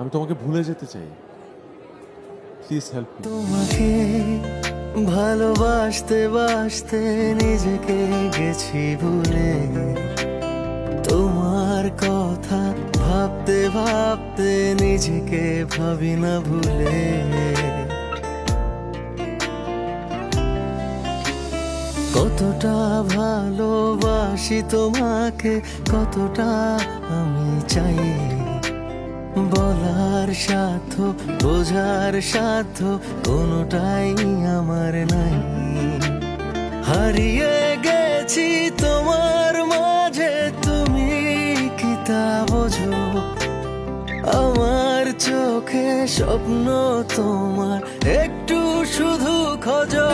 আমি তোমাকে ভুলে যেতে চাই। Please help me. তোমাকে ভালোবাসতে বাসতে নিজেকে গেছি ভুলে, তোমার কথা ভাবতে ভাবতে নিজেকে ভাবি না ভুলে। কতটা ভালোবাসি তোমাকে, কতটা আমি চাই, বলার সাধ্য বোঝার সাধ্য কোনোটাই আমার নাই। হারিয়ে গেছি তোমার মাঝে, তুমি কি তা বোঝো? আমার চোখে স্বপ্ন তোমার একটু শুধু খোঁজো।